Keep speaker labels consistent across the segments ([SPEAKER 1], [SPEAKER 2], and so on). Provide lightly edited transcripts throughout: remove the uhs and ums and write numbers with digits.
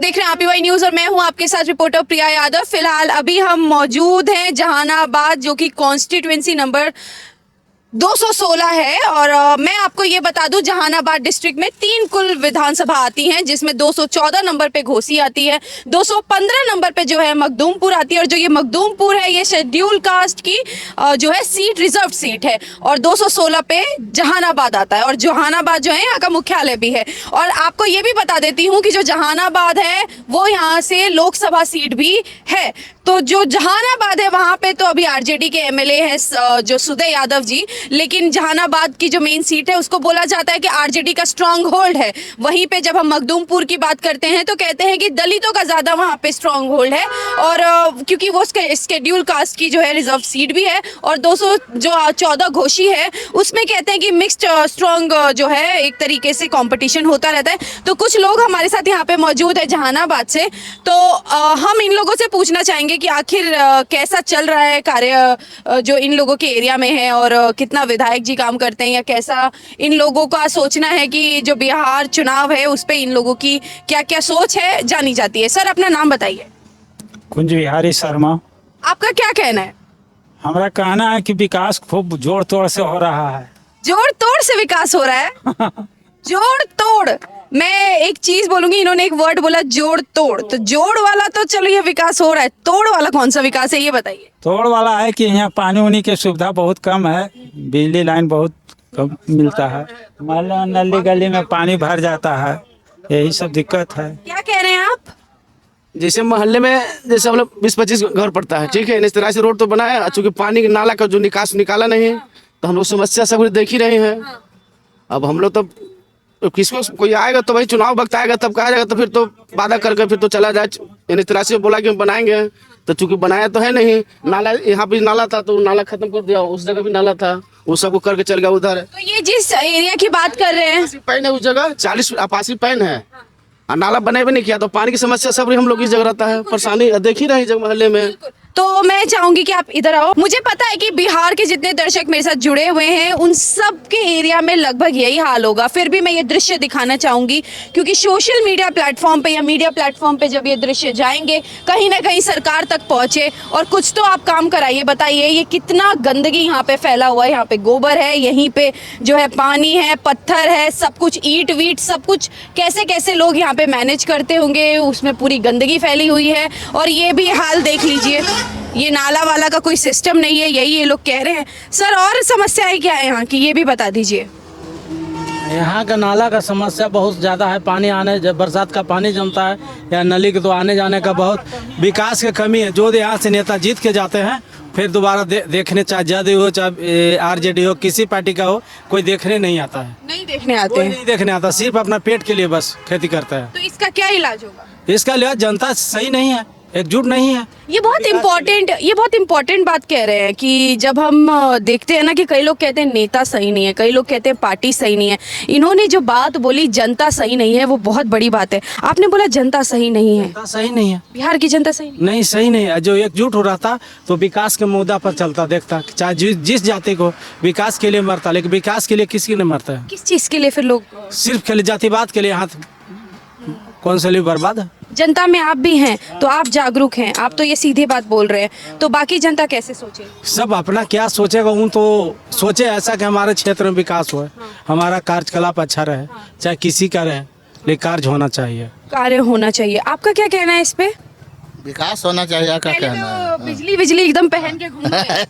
[SPEAKER 1] देख रहे हैं APY न्यूज और मैं हूं आपके साथ रिपोर्टर प्रिया यादव। फिलहाल अभी हम मौजूद हैं जहानाबाद, जो कि कॉन्स्टिट्यूएंसी नंबर 216 है। और मैं आपको ये बता दूं, जहानाबाद डिस्ट्रिक्ट में 3 कुल विधानसभा आती हैं, जिसमें 214 नंबर पे घोसी आती है, 215 नंबर पे जो है मखदूमपुर आती है। और जो ये मखदूमपुर है, ये शेड्यूल कास्ट की जो है सीट, रिजर्व सीट है। और 216 पे जहानाबाद आता है, और जहानाबाद जो है यहाँ का मुख्यालय भी है। और आपको ये भी बता देती हूँ कि जो जहानाबाद है वो यहाँ से लोकसभा सीट भी है। तो जो जहानाबाद है वहाँ पे तो अभी आरजेडी के एमएलए हैं जो सुदय यादव जी, लेकिन जहानाबाद की जो मेन सीट है उसको बोला जाता है कि आरजेडी का स्ट्रांग होल्ड है। वहीं पे जब हम मखदूमपुर की बात करते हैं तो कहते हैं कि दलितों का ज्यादा वहाँ पे स्ट्रांग होल्ड है, और क्योंकि वो शेड्यूल कास्ट की जो है रिजर्व सीट भी है। और 214 घोषी है, उसमें कहते हैं कि मिक्स्ड स्ट्रांग जो है एक तरीके से कंपटीशन होता रहता है। तो कुछ लोग हमारे साथ यहाँ पे मौजूद है जहानाबाद से, तो हम इन लोगों से पूछना चाहेंगे कि आखिर कैसा चल रहा है कार्य जो इन लोगों के एरिया में है, और कितना विधायक जी काम करते हैं, या कैसा इन लोगों का सोचना है कि जो बिहार चुनाव है उस पे इन लोगों की क्या क्या सोच है जानी जाती है। सर, अपना नाम बताइए।
[SPEAKER 2] कुंज बिहारी शर्मा।
[SPEAKER 1] आपका क्या कहना है?
[SPEAKER 2] हमारा कहना है कि विकास खूब जोड़ तोड़ से हो रहा है।
[SPEAKER 1] जोड़ तोड़ से विकास हो रहा है? जोड़ तोड़, मैं एक चीज बोलूंगी, इन्होंने एक वर्ड बोला जोड़ तोड़, तो जोड़ वाला तो चलो ये विकास हो रहा है, तोड़ वाला कौन सा विकास है ये बताइए।
[SPEAKER 2] तोड़ वाला है कि यहाँ पानी उनी की सुविधा बहुत कम है, बिजली लाइन बहुत कम मिलता है, मान लो नली गली में पानी भर जाता है, यही सब दिक्कत है।
[SPEAKER 1] क्या कह रहे हैं आप?
[SPEAKER 3] जैसे मोहल्ले में जैसे हम लोग 20-25 घर पड़ता है, ठीक है, इस तरह से रोड तो बना है, चूंकि पानी नाला का जो निकास निकाला नहीं, तो हम लोग समस्या सब कुछ देख ही रहे हैं। अब हम लोग तो किसको कोई आएगा तो भाई चुनाव वक्त आएगा तब कहा जाएगा, तो फिर तो वादा करके फिर तो चला जाए। इस तरह से बोला कि हम बनाएंगे, तो चूंकि बनाया तो है नहीं, नाला यहाँ भी नाला था तो नाला खत्म कर दिया, उस जगह भी नाला था, वो सबको करके चल गया उधर।
[SPEAKER 1] तो ये जिस एरिया की बात कर रहे हैं,
[SPEAKER 3] पैन है उस जगह, 40 आपासी पैन है, और नाला बने भी नहीं किया, तो पानी की समस्या सब हम लोग इस जगह रहता है, परेशानी देख ही रहे जगह मोहल्ले में।
[SPEAKER 1] तो मैं चाहूंगी कि आप इधर आओ। मुझे पता है कि बिहार के जितने दर्शक मेरे साथ जुड़े हुए हैं उन सब के एरिया में लगभग यही हाल होगा, फिर भी मैं ये दृश्य दिखाना चाहूंगी, क्योंकि सोशल मीडिया प्लेटफॉर्म पे या मीडिया प्लेटफॉर्म पे जब ये दृश्य जाएंगे कहीं ना कहीं सरकार तक पहुंचे, और कुछ तो आप काम कराइए। बताइए ये कितना गंदगी यहाँ पे फैला हुआ है, यहाँ पे गोबर है, यहीं पे जो है पानी है, पत्थर है, सब कुछ ईंट वीट सब कुछ, कैसे कैसे लोग यहाँ पे मैनेज करते होंगे, उसमें पूरी गंदगी फैली हुई है। और ये भी हाल देख लीजिए, ये नाला वाला का कोई सिस्टम नहीं है, यही ये लोग कह रहे हैं। सर, और समस्याएं क्या है यहाँ की, ये भी बता दीजिए।
[SPEAKER 4] यहाँ का नाला का समस्या बहुत ज़्यादा है, पानी आने जब बरसात का पानी जमता है या नली के तो आने जाने का बहुत विकास की कमी है। जो यहाँ से नेता जीत के जाते हैं फिर दोबारा देखने, चाहे जदयू हो चाहे आरजेडी हो, किसी पार्टी का हो, कोई देखने नहीं आता है।
[SPEAKER 1] नहीं देखने आते
[SPEAKER 4] कोई
[SPEAKER 1] हैं?
[SPEAKER 4] नहीं देखने आता, सिर्फ अपना पेट के लिए बस खेती करता है।
[SPEAKER 1] तो इसका क्या इलाज होगा?
[SPEAKER 4] इसका लिहाज जनता सही नहीं है, एकजुट नहीं है।
[SPEAKER 1] ये बहुत इम्पोर्टेंट बात कह रहे हैं कि जब हम देखते हैं ना कि कई लोग कहते हैं नेता सही नहीं है, कई लोग कहते हैं पार्टी सही नहीं है, इन्होंने जो बात बोली जनता सही नहीं है वो बहुत बड़ी बात है। आपने बोला जनता सही नहीं है,
[SPEAKER 4] जनता सही नहीं है,
[SPEAKER 1] बिहार की जनता सही
[SPEAKER 4] नहीं सही नहीं है। जो एकजुट हो रहा था तो विकास के मुद्दा पर चलता, देखता, चाहे जिस जाति को विकास के लिए मरता, लेकिन विकास के लिए किसी ने मरता है?
[SPEAKER 1] किस चीज के लिए फिर लोग?
[SPEAKER 4] सिर्फ खाली जातिवाद के लिए हाथ कौन सा लिए बर्बाद है।
[SPEAKER 1] जनता में आप भी हैं तो आप जागरूक हैं, आप तो ये सीधे बात बोल रहे हैं, तो बाकी जनता कैसे सोचे?
[SPEAKER 4] सब अपना क्या सोचेगा, उन तो सोचे ऐसा कि हमारे क्षेत्र में विकास हो, हमारा कार्यकलाप अच्छा रहे, चाहे किसी का रहे, लेकिन कार्य होना चाहिए।
[SPEAKER 1] कार्य होना चाहिए। आपका क्या कहना है इस पे?
[SPEAKER 5] विकास होना चाहिए, क्या कहना है?
[SPEAKER 1] बिजली एकदम पहन के घूम रहे हैं।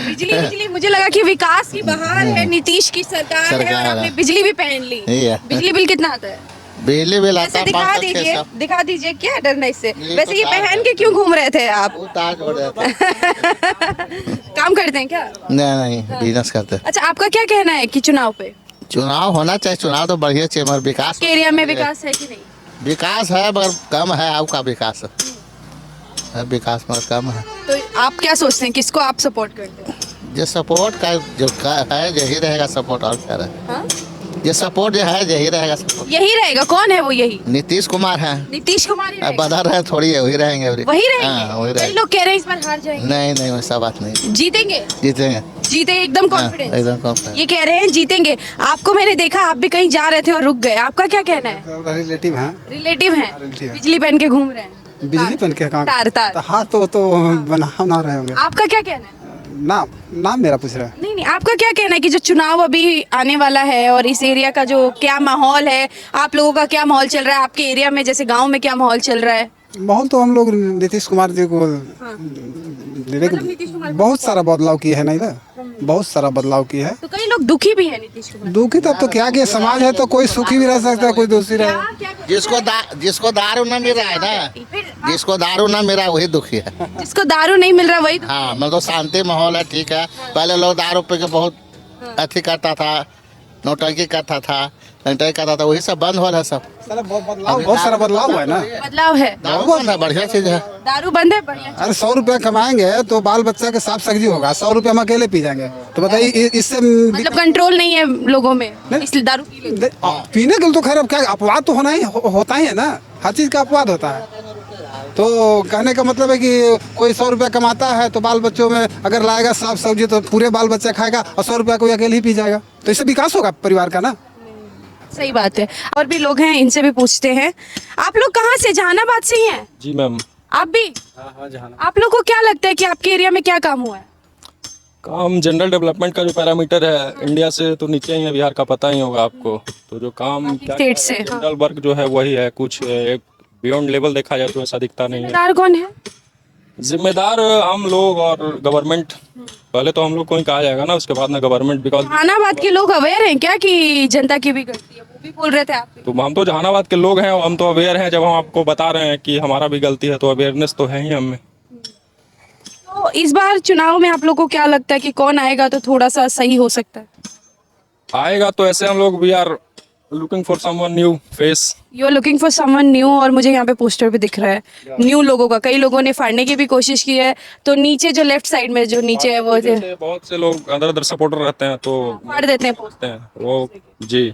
[SPEAKER 1] बिजली मुझे लगा कि विकास की बहार है, नीतीश की सरकार है, और आपने बिजली भी पहन ली। बिजली बिल कितना आता है?
[SPEAKER 5] बिजली बिल आता है
[SPEAKER 1] दिखा दीजिए, क्या डरना इससे? वैसे ये पहन के क्यों घूम रहे थे आप? काम करते हैं क्या?
[SPEAKER 5] नहीं, बिजनेस करते हैं।
[SPEAKER 1] अच्छा, आपका क्या कहना है कि चुनाव पे?
[SPEAKER 5] चुनाव होना चाहिए, चुनाव तो बढ़िया चाहिए, मगर विकास
[SPEAKER 1] के एरिया में विकास है कि नहीं?
[SPEAKER 5] विकास है मगर कम है, आपका विकास है, विकास मगर कम है।
[SPEAKER 1] तो आप क्या सोचते हैं, किसको आप सपोर्ट करते हैं?
[SPEAKER 5] जो सपोर्ट का जो है यही रहेगा सपोर्ट, और क्या रहे।
[SPEAKER 1] हाँ?
[SPEAKER 5] ये सपोर्ट जो है यही रहेगा सपोर्ट।
[SPEAKER 1] यही रहेगा, कौन है वो यही?
[SPEAKER 5] नीतीश कुमार है,
[SPEAKER 1] नीतीश कुमार ही
[SPEAKER 5] अब
[SPEAKER 1] रहेगा।
[SPEAKER 5] बदल रहे थोड़ी है, वही रहेंगे अभी।
[SPEAKER 1] वही
[SPEAKER 5] हाँ, वही
[SPEAKER 1] रहेंगे। कई
[SPEAKER 5] रहेंगे।
[SPEAKER 1] लोग कह रहे हैं इस बार हार जाएंगे।
[SPEAKER 5] नहीं नहीं वैसा बात नहीं,
[SPEAKER 1] जीतेंगे,
[SPEAKER 5] जीतेंगे।
[SPEAKER 1] जीते एकदम
[SPEAKER 5] हाँ,
[SPEAKER 1] कॉन्फिडेंस।
[SPEAKER 5] एकदम confident।
[SPEAKER 1] ये कह रहे हैं जीतेंगे। आपको मैंने देखा आप भी कहीं जा रहे थे और रुक गए, आपका क्या कहना है?
[SPEAKER 6] रिलेटिव हैं,
[SPEAKER 1] रिलेटिव हैं,
[SPEAKER 6] relative।
[SPEAKER 1] बिजली पहन के घूम रहे हैं।
[SPEAKER 6] बिजली पन के कहाँ?
[SPEAKER 1] तार तार।
[SPEAKER 6] हाँ तो बना रहे होंगे।
[SPEAKER 1] आपका क्या कहना है?
[SPEAKER 6] नाम नाम मेरा पूछ रहा है।
[SPEAKER 1] नहीं नहीं, आपका क्या कहना है कि जो चुनाव अभी आने वाला है और इस एरिया का जो क्या माहौल है, आप लोगों का क्या माहौल चल रहा है आपके एरिया में, जैसे गांव में क्या माहौल चल रहा है?
[SPEAKER 6] माहौल तो हम लोग नीतीश कुमार जी को बहुत सारा बदलाव किया है, नहीं ना, बहुत सारा बदलाव किया है।
[SPEAKER 1] तो कई लोग दुखी भी है नीतीश कुमार।
[SPEAKER 6] दुखी तब तो क्या कि समाज है तो कोई सुखी भी रह सकता है, कोई दूसरी रहे।
[SPEAKER 5] जिसको दारू ना मिल रहा है ना, जिसको दारू ना मिल रहा है वही दुखी है।
[SPEAKER 1] जिसको दारू नहीं मिल रहा वही
[SPEAKER 5] हाँ मतलब शांति माहौल है, ठीक है। पहले लोग दारू पी के बहुत अथी करता था, नौटंकी करता था, लंटाई करता था, वही सब बंद हो रहा है सब।
[SPEAKER 6] बहुत सारा बदलाव हुआ है ना।
[SPEAKER 1] बदलाव है।
[SPEAKER 5] दारू बंद है, बढ़िया चीज है।
[SPEAKER 1] दारू बंद है, बढ़िया।
[SPEAKER 6] अरे 100 रुपया कमाएंगे तो बाल बच्चा के साफ सब्जी होगा, 100 रुपया हम अकेले पी जाएंगे तो बताइए इससे
[SPEAKER 1] मतलब कंट्रोल नहीं है लोगों में, इसलिए दारू पी लेते हैं।
[SPEAKER 6] पीने के लिए तो खैर अब क्या अपवाद तो होता ही है ना, हर चीज का अपवाद होता है। तो कहने का मतलब है कि कोई 100 रुपया कमाता है तो बाल बच्चों में अगर लाएगा साफ सब्जी तो पूरे बाल बच्चा खाएगा, और 100 रुपया कोई अकेले ही पी जाएगा, तो इससे विकास होगा परिवार का ना।
[SPEAKER 1] सही बात है। और भी लोग हैं, इनसे भी पूछते हैं। आप लोग कहाँ से? जहानाबाद से ही हैं?
[SPEAKER 7] जी मैम।
[SPEAKER 1] आप भी? आप लोग को क्या लगता है कि आपके एरिया में क्या काम हुआ है?
[SPEAKER 7] काम जनरल डेवलपमेंट का जो पैरामीटर है इंडिया से तो नीचे ही है, बिहार का पता ही होगा आपको। तो जो काम क्या
[SPEAKER 1] स्टेट से, हाँ।
[SPEAKER 7] जनरल वर्क जो है वही है, कुछ एक बियॉन्ड लेवल देखा जाए तो ऐसा दिखता नहीं है।
[SPEAKER 1] जिम्मेदार कौन है?
[SPEAKER 7] जिम्मेदार हम लोग और गवर्नमेंट। पहले तो हम लोग को ही कहा जाएगा ना, उसके बाद ना गवर्नमेंट, बिकॉज
[SPEAKER 1] जहानाबाद के लोग अवेयर हैं क्या कि जनता की भी गलती है? वो भी बोल रहे थे आप।
[SPEAKER 7] तो हम तो जहानाबाद के लोग हैं और हम तो अवेयर हैं। जब हम आपको बता रहे हैं कि हमारा भी गलती है तो अवेयरनेस तो है ही हमें।
[SPEAKER 1] तो इस बार चुनाव में आप लोग को क्या लगता है कि कौन आएगा तो थोड़ा सा सही हो सकता है?
[SPEAKER 7] आएगा तो ऐसे हम लोग we are looking for someone new face.
[SPEAKER 1] You are looking for someone new, और मुझे यहाँ पे पोस्टर भी दिख रहा है न्यू लोगों का। कई लोगों ने फाड़ने की भी कोशिश की है, तो नीचे जो लेफ्ट साइड में जो नीचे है वो
[SPEAKER 7] बहुत से लोग अदर अदर सपोर्टर रहते हैं तो
[SPEAKER 1] फाड़ देते हैं पोस्टर।
[SPEAKER 7] हैं वो। जी।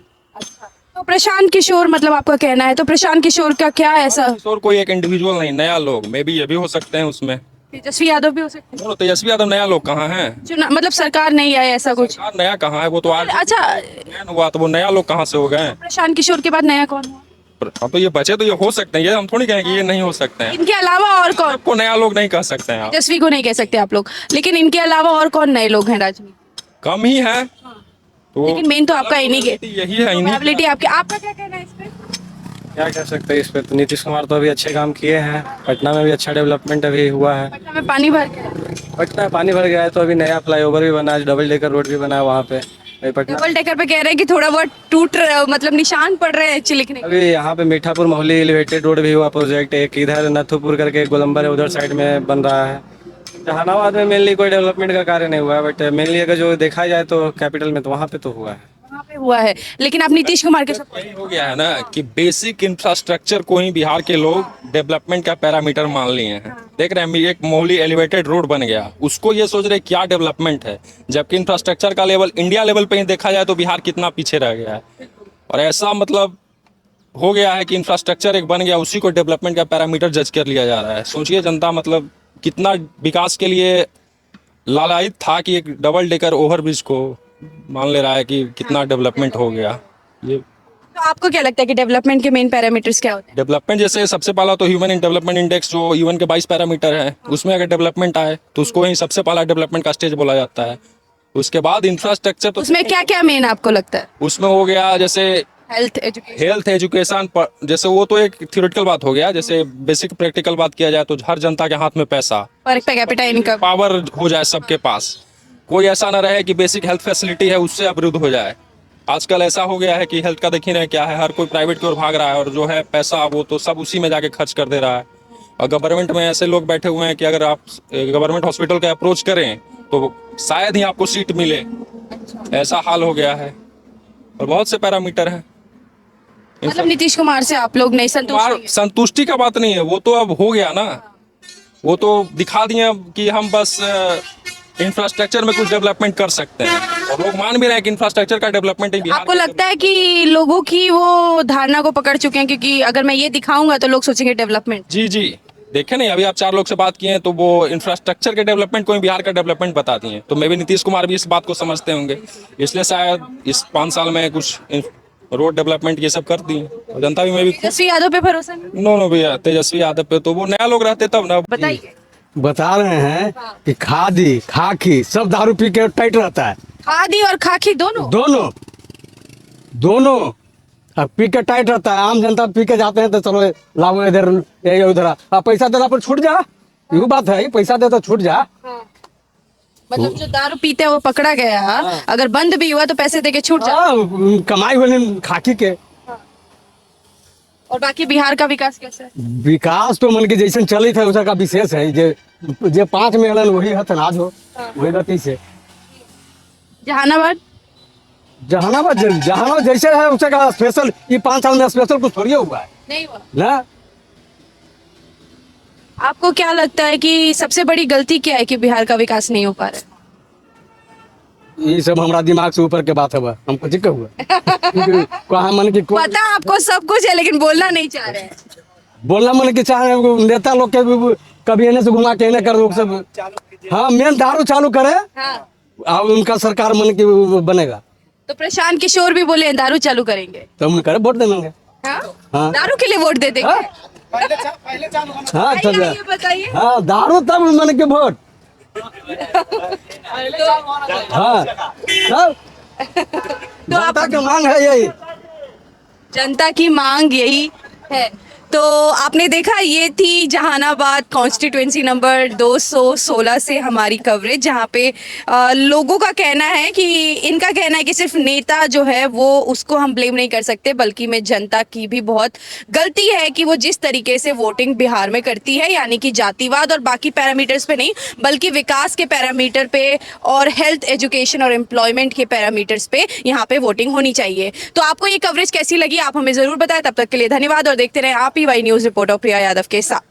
[SPEAKER 1] तो प्रशांत किशोर, मतलब आपका कहना है, तो प्रशांत किशोर का क्या ऐसा?
[SPEAKER 7] और कोई एक इंडिविजुअल नहीं, नया लोग मे बी ये भी हो सकते हैं उसमें।
[SPEAKER 1] तेजस्वी यादव भी हो सकते
[SPEAKER 7] और तेजस्वी यादव नया लोग कहाँ हैं?
[SPEAKER 1] हैं। चुनाव मतलब सरकार नहीं आई ऐसा कुछ?
[SPEAKER 7] सरकार नया कहाँ है? वो तो आज
[SPEAKER 1] अच्छा,
[SPEAKER 7] चयन हुआ तो वो नया लोग कहाँ से हो गए?
[SPEAKER 1] प्रशांत किशोर के बाद नया कौन हुआ?
[SPEAKER 7] अब तो ये बचे तो ये हो सकते हैं, ये हम थोड़ी कहेंगे ये नहीं हो सकते हैं।
[SPEAKER 1] इनके अलावा और कौन?
[SPEAKER 7] सबको नया लोग नहीं कह सकते हैं आप।
[SPEAKER 1] तेजस्वी को नहीं कह सकते आप लोग, लेकिन इनके अलावा और कौन नए लोग हैं राजनीति?
[SPEAKER 7] कम ही है तो
[SPEAKER 1] लेकिन मेन तो आपका इन्हीं के
[SPEAKER 7] यही है इन्हीं।
[SPEAKER 1] एबिलिटी आपके। आपका क्या कहना है इस पे?
[SPEAKER 4] क्या कह सकते हैं इस पे? तो नीतीश कुमार तो अभी अच्छे काम किए हैं, पटना में भी अच्छा डेवलपमेंट अभी हुआ है।
[SPEAKER 1] पटना में पानी भर गया,
[SPEAKER 4] पटना में पानी भर गया है तो अभी नया फ्लाईओवर भी बना है, डबल डेकर रोड भी बना है वहाँ पे। अभी पटना
[SPEAKER 1] डबल डेकर पे कह रहे हैं कि थोड़ा बहुत टूट रहा, मतलब निशान पड़ रहे हैं चिलिकने के।
[SPEAKER 4] अभी यहाँ पे मीठापुर मोहली एलिवेटेड रोड भी हुआ प्रोजेक्ट, एक इधर नथुपुर करके गोलंबर है उधर साइड में बन रहा है। जहानाबाद में मेनली कोई डेवलपमेंट का कार्य नहीं हुआ है, बट मेनली अगर जो देखा जाए तो कैपिटल में तो वहाँ पे तो हुआ है।
[SPEAKER 1] वहाँ पे हुआ है, लेकिन आप नीतीश कुमार के साथ
[SPEAKER 7] यही हो गया है ना कि बेसिक इंफ्रास्ट्रक्चर को ही बिहार के लोग डेवलपमेंट का पैरामीटर मान लिए हैं। देख रहे हैं एक मोहली एलिवेटेड रोड बन गया, उसको ये सोच रहे क्या डेवलपमेंट है, जबकि इंफ्रास्ट्रक्चर का लेवल इंडिया लेवल पे ही देखा जाए तो बिहार कितना पीछे रह गया है। और ऐसा मतलब हो गया है कि इंफ्रास्ट्रक्चर एक बन गया, उसी को डेवलपमेंट का पैरामीटर जज कर लिया जा रहा है। सोचिए जनता मतलब कितना विकास के लिए लालायित था कि एक डबल डेकर ओवरब्रिज को मान ले रहा है कि कितना डेवलपमेंट हो गया। ये
[SPEAKER 1] तो आपको क्या लगता है कि डेवलपमेंट के मेन पैरामीटर्स क्या होते हैं?
[SPEAKER 7] डेवलपमेंट जैसे सबसे पहला तो ह्यूमन इन डेवलपमेंट इंडेक्स जो यूएन के 22 पैरामीटर है, उसमें अगर डेवलपमेंट आए तो उसको ही सबसे पहला डेवलपमेंट का स्टेज बोला जाता है। उसके बाद इंफ्रास्ट्रक्चर तो
[SPEAKER 1] उसमें क्या क्या मेन आपको लगता है?
[SPEAKER 7] उसमें हो गया जैसे
[SPEAKER 1] हेल्थ, एजुकेशन।
[SPEAKER 7] हेल्थ एजुकेशन, जैसे वो तो एक थ्योरेटिकल बात हो गया। जैसे बेसिक प्रैक्टिकल बात किया जाए तो हर जनता के हाथ में पैसा,
[SPEAKER 1] पर कैपिटा इनकम।
[SPEAKER 7] पावर हो जाए सबके पास, कोई ऐसा ना रहे कि बेसिक हेल्थ फैसिलिटी है उससे अवरुद्ध हो जाए। आजकल ऐसा हो गया है कि हेल्थ का देख ही रहे क्या है, हर कोई प्राइवेट की ओर भाग रहा है और जो है पैसा वो तो सब उसी में जाके खर्च कर दे रहा है। और गवर्नमेंट में ऐसे लोग बैठे हुए हैं कि अगर आप गवर्नमेंट हॉस्पिटल का अप्रोच करें तो शायद ही आपको सीट मिले, ऐसा हाल हो गया है। और बहुत से पैरामीटर हैं।
[SPEAKER 1] मतलब नीतीश कुमार से आप लोग नहीं संतुष्ट नहीं हैं?
[SPEAKER 7] संतुष्टि का बात नहीं है, वो तो अब हो गया ना, वो तो दिखा दिए कि हम बस इंफ्रास्ट्रक्चर में कुछ डेवलपमेंट कर सकते हैं, और लोग मान भी रहे हैं कि इंफ्रास्ट्रक्चर का डेवलपमेंट है बिहार
[SPEAKER 1] आपको
[SPEAKER 7] के
[SPEAKER 1] लगता है कि लोगों की वो धारणा को पकड़ चुके हैं, क्योंकि अगर मैं ये दिखाऊंगा तो लोग सोचेंगे डेवलपमेंट।
[SPEAKER 7] जी जी, देखे नहीं, अभी आप 4 लोग से बात किए हैं तो वो इंफ्रास्ट्रक्चर के डेवलपमेंट को ही बिहार का डेवलपमेंट बताती हैं, तो मे भी नीतीश कुमार भी इस बात को समझते होंगे, इसलिए शायद इस 5 साल में कुछ रोड डेवलपमेंट ये सब कर दी है। जनता भी मैं भी
[SPEAKER 1] तेजस्वी यादव पे भरोसा नहीं?
[SPEAKER 7] नो भैया, तेजस्वी यादव पे तो वो नया लोग रहते तब ना।
[SPEAKER 1] बताइए।
[SPEAKER 8] बता रहे हैं कि खादी खाकी सब दारू पी के टाइट रहता है,
[SPEAKER 1] खादी और खाकी दोनों?
[SPEAKER 8] दोनों अब पी के टाइट रहता है। आम जनता पी के जाते हैं तो चलो लाओ इधर ये उधर, अब पैसा देना पर छूट जा, यही बात है, पैसा दे तो छूट जा।
[SPEAKER 1] मतलब जो दारू पीते हैं वो पकड़ा गया, अगर बंद भी हुआ तो पैसे देके छूट जाए,
[SPEAKER 8] कमाई हुई खाकी के।
[SPEAKER 1] और बाकी बिहार का विकास कैसा है?
[SPEAKER 8] विकास तो मन के जैसे चलित है उसका विशेष है, जे 5 में हलन वही हथनाज हो, वही गति से।
[SPEAKER 1] जहानाबाद
[SPEAKER 8] जहानाबाद जैसे है उसका स्पेशल, ये 5 साल में स्पेशल कुछ थोड़ी हुआ है
[SPEAKER 1] नहीं हुआ।
[SPEAKER 8] ना।
[SPEAKER 1] आपको क्या लगता है कि सबसे बड़ी गलती क्या है कि बिहार का विकास नहीं हो पा रहा है?
[SPEAKER 8] ये सब हमारा दिमाग से ऊपर के बात है, हमको जिक्र हुआ कहा मन की
[SPEAKER 1] पता आपको सब कुछ है लेकिन बोलना नहीं चाह रहे हैं।
[SPEAKER 8] बोलना मन के चाहे नेता लोग के कभी इन्हें से घुमा के इन्हें कर लोग सब। हाँ, मेन दारू चालू करे,
[SPEAKER 1] हाँ।
[SPEAKER 8] अब उनका सरकार मन की बनेगा
[SPEAKER 1] तो प्रशांत किशोर भी बोले हैं दारू चालू करेंगे,
[SPEAKER 8] तो हम करे वोट देंगे।
[SPEAKER 1] हाँ?
[SPEAKER 8] हाँ।
[SPEAKER 1] दारू के लिए वोट दे देंगे?
[SPEAKER 8] हाँ? हाँ
[SPEAKER 1] आइए,
[SPEAKER 8] चल
[SPEAKER 1] आइए, बताइए।
[SPEAKER 8] हाँ, दारू तब मन के वोट। हाँ तब जनता की मांग है यही।
[SPEAKER 1] जनता की मांग यही है। तो आपने देखा, ये थी जहानाबाद कॉन्स्टिट्यूएंसी नंबर 216 से हमारी कवरेज, जहाँ पे लोगों का कहना है कि इनका कहना है कि सिर्फ नेता जो है वो उसको हम ब्लेम नहीं कर सकते, बल्कि में जनता की भी बहुत गलती है कि वो जिस तरीके से वोटिंग बिहार में करती है, यानी कि जातिवाद और बाकी पैरामीटर्स पे नहीं बल्कि विकास के पैरामीटर पे और हेल्थ, एजुकेशन और एम्प्लॉयमेंट के पैरामीटर्स पे यहाँ पे वोटिंग होनी चाहिए। तो आपको ये कवरेज कैसी लगी आप हमें ज़रूर बताएं। तब तक के लिए धन्यवाद और देखते रहें आप ही वाई न्यूज़ रिपोर्टर प्रिया यादव के साथ।